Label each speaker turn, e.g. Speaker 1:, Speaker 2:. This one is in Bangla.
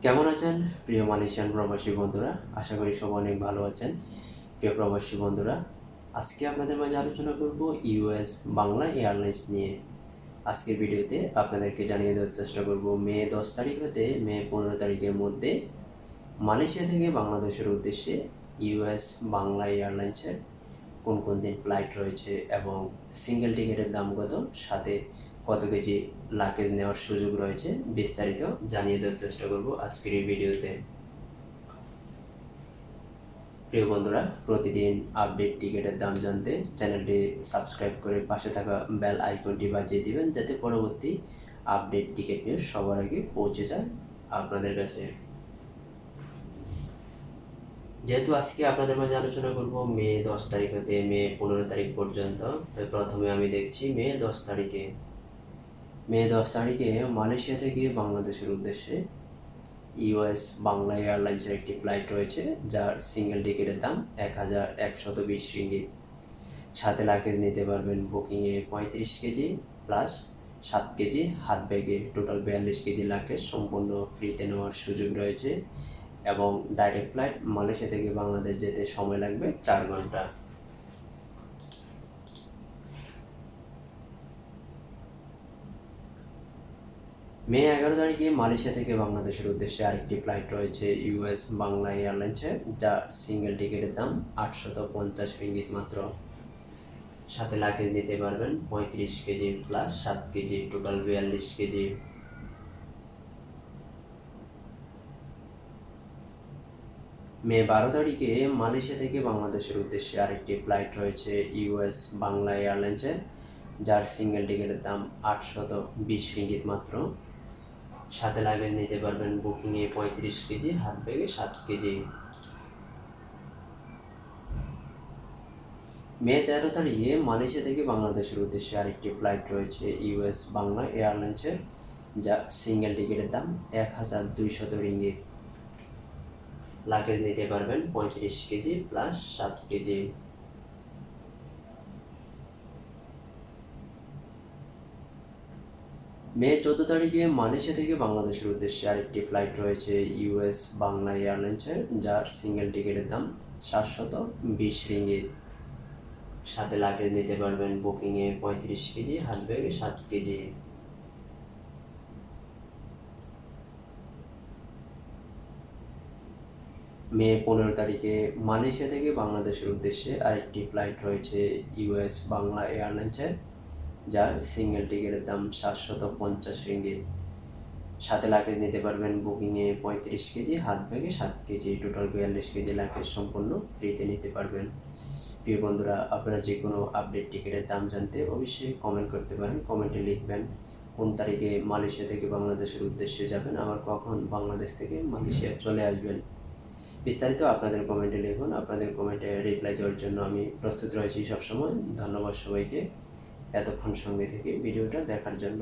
Speaker 1: কেমন আছেন প্রিয় মালয়েশিয়ান প্রবাসী বন্ধুরা? আশা করি সবাই অনেক ভালো আছেন। প্রিয় প্রবাসী বন্ধুরা, আজকে আপনাদের মাঝে আলোচনা করব ইউএস বাংলা এয়ারলাইন্স নিয়ে। আজকের ভিডিওতে আপনাদেরকে জানিয়ে দেওয়ার চেষ্টা করব মে 10 তারিখ হতে মে 15 তারিখের মধ্যে মালয়েশিয়া থেকে বাংলাদেশের উদ্দেশ্যে ইউএস বাংলা এয়ারলাইন্সের কোন কোন দিন ফ্লাইট রয়েছে এবং সিঙ্গেল টিকিটের দাম কত, সাথে কত কেজি লাগেজ নেওয়ার সুযোগ রয়েছে, বিস্তারিত জানিয়ে দেওয়ার চেষ্টা করব আজকের এই ভিডিওতে। প্রিয় বন্ধুরা, প্রতিদিন আপডেট টিকিটের দাম জানতে চ্যানেলটি সাবস্ক্রাইব করে পাশে থাকা বেল আইকনটি বাজিয়ে দিবেন, যাতে পরবর্তী আপডেট টিকিট নিউজ সবার আগে পৌঁছে যায় আপনাদের কাছে। যেহেতু আজকে আপনাদের মাঝে আলোচনা করব মে 10 তারিখ হতে মে 15 তারিখ পর্যন্ত, তাই প্রথমে আমি দেখছি মে 10 তারিখে। মে 10 তারিখে মালয়েশিয়া থেকে বাংলাদেশের উদ্দেশ্যে ইউএস বাংলা এয়ারলাইন্সের একটি ফ্লাইট রয়েছে, যার সিঙ্গেল টিকিটের দাম 1120 রিঙ্গিত। সাথে লাগেজ নিতে পারবেন বুকিংয়ে 35 কেজি প্লাস 7 কেজি হাত ব্যাগে, টোটাল 42 কেজি লাগেজ সম্পূর্ণ ফ্রিতে নেওয়ার সুযোগ রয়েছে এবং ডাইরেক্ট ফ্লাইট মালয়েশিয়া থেকে বাংলাদেশ যেতে সময় লাগবে 4 ঘন্টা। মে 11 তারিখে মালয়েশিয়া থেকে বাংলাদেশের উদ্দেশ্যে আরেকটি ফ্লাইট রয়েছে ইউএস বাংলা এয়ারলাইন্সের, যা সিঙ্গেল টিকিটের দাম 850 রিঙ্গিত মাত্র। সাথে লাগেজ নিতে পারবেন 35 KG plus 7 KG, total 42 KG. May 12 তারিখে মালয়েশিয়া থেকে বাংলাদেশের উদ্দেশ্যে আরেকটি ফ্লাইট রয়েছে ইউএস বাংলা এয়ারলাইন্সের, যার সিঙ্গেল টিকিটের দাম 820 রিঙ্গিত মাত্র। সাথে লাগেজ নিতে পারবেন বুকিংয়ে 35 কেজি, হাত ব্যাগে 7 কেজি। মে 13 তারিখে মালয়েশিয়া থেকে বাংলাদেশের উদ্দেশ্যে আরেকটি ফ্লাইট রয়েছে ইউএস বাংলা এয়ারলাইন্সের, যা সিঙ্গেল টিকিটের দাম 1200 রিঙ্গিত। লাগেজ নিতে পারবেন 35 কেজি প্লাস 7 কেজি। মে 14 তারিখে মালয়েশিয়া থেকে বাংলাদেশের উদ্দেশ্যে আরেকটি ফ্লাইট রয়েছে ইউএস বাংলা এয়ারলাইন্সের, যার সিঙ্গেল টিকিটের দাম 720 রিঙ্গিত। সাথে লাগেজ নিতে পারবেন বুকিংয়ে 35 কেজি, হাত ব্যাগে 7 কেজি। মে 15 তারিখে মালয়েশিয়া থেকে বাংলাদেশের উদ্দেশ্যে আরেকটি ফ্লাইট রয়েছে ইউএস বাংলা এয়ারলাইন্সের, যার সিঙ্গেল টিকিটের দাম 750 রিঙ্গিত। সাথে লাগেজ নিতে পারবেন বুকিংয়ে 35 কেজি, হাত ব্যাগে 7 কেজি, টোটাল 42 কেজি লাগেজ সম্পূর্ণ ফ্রিতে নিতে পারবেন। প্রিয় বন্ধুরা, আপনারা যে কোনো আপডেট টিকিটের দাম জানতে অবশ্যই কমেন্ট করতে পারেন। কমেন্টে লিখবেন কোন তারিখে মালয়েশিয়া থেকে বাংলাদেশের উদ্দেশ্যে যাবেন, আবার কখন বাংলাদেশ থেকে মালয়েশিয়া চলে আসবেন। বিস্তারিত আপনাদের কমেন্টে লিখুন। আপনাদের কমেন্টে রিপ্লাই দেওয়ার জন্য আমি প্রস্তুত রয়েছি সবসময়। ধন্যবাদ সবাইকে এতক্ষণ সঙ্গে থেকে ভিডিওটা দেখার জন্য।